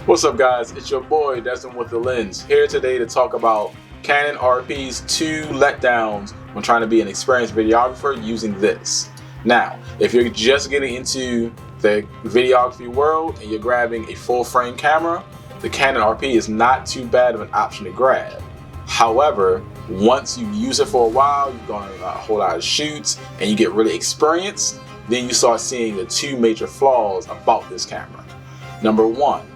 What's up guys, it's your boy Destin with the Lens, here today to talk about Canon RP's 2 letdowns when trying to be an experienced videographer using this. Now, if you're just getting into the videography world and you're grabbing a full frame camera, the Canon RP is not too bad of an option to grab. However, once you use it for a while, you've gone on a whole lot of shoots and you get really experienced, then you start seeing the 2 major flaws about this camera. Number 1,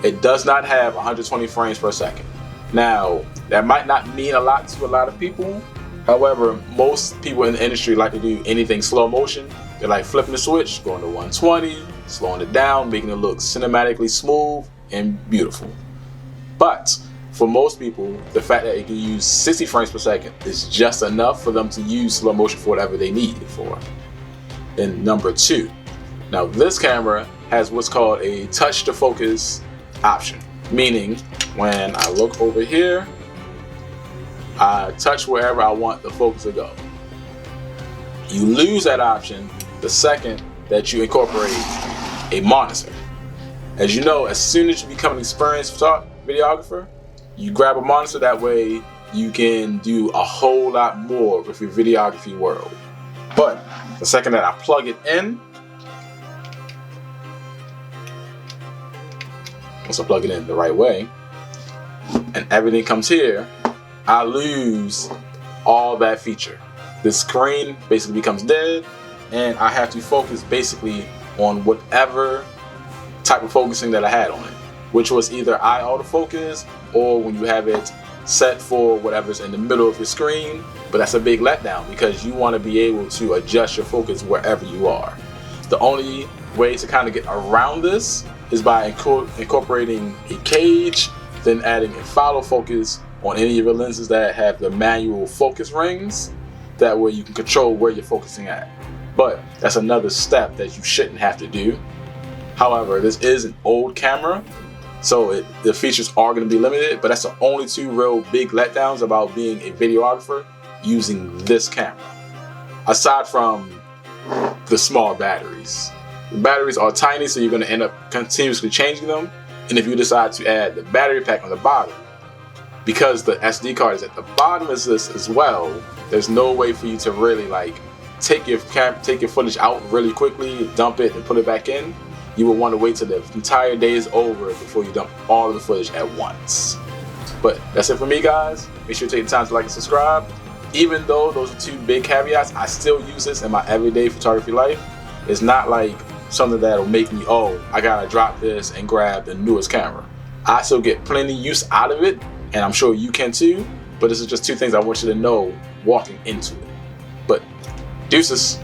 it does not have 120 frames per second. Now, that might not mean a lot to a lot of people. However, most people in the industry like to do anything slow motion. They like flipping the switch, going to 120, slowing it down, making it look cinematically smooth and beautiful. But for most people, the fact that it can use 60 frames per second is just enough for them to use slow motion for whatever they need it for. Then number 2, now this camera has what's called a touch to focus option, meaning when I look over here, I touch wherever I want the focus to go. You lose that option the second that you incorporate a monitor. As you know, as soon as you become an experienced videographer, you grab a monitor. That way you can do a whole lot more with your videography world. But the second that I plug it in, once I plug it in the right way and everything comes here, I lose all that feature. The screen basically becomes dead and I have to focus basically on whatever type of focusing that I had on it, which was either eye autofocus or when you have it set for whatever's in the middle of your screen. But that's a big letdown because you want to be able to adjust your focus wherever you are. The only way to kind of get around this is by incorporating a cage, then adding a follow focus on any of your lenses that have the manual focus rings. That way you can control where you're focusing at. But that's another step that you shouldn't have to do. However, this is an old camera, so the features are going to be limited, but that's the only 2 real big letdowns about being a videographer using this camera. Aside from the small batteries. The batteries are tiny, so you're going to end up continuously changing them. And if you decide to add the battery pack on the bottom, because the SD card is at the bottom of this as well, there's no way for you to really like take your footage out really quickly, dump it and put it back in. You will want to wait till the entire day is over before you dump all of the footage at once. But that's it for me, guys. Make sure to take the time to like and subscribe. Even though those are 2 big caveats, I still use this in my everyday photography life. It's not like something that'll make me, oh, I gotta drop this and grab the newest camera. I still get plenty use out of it, and I'm sure you can too, but this is just 2 things I want you to know walking into it. But deuces.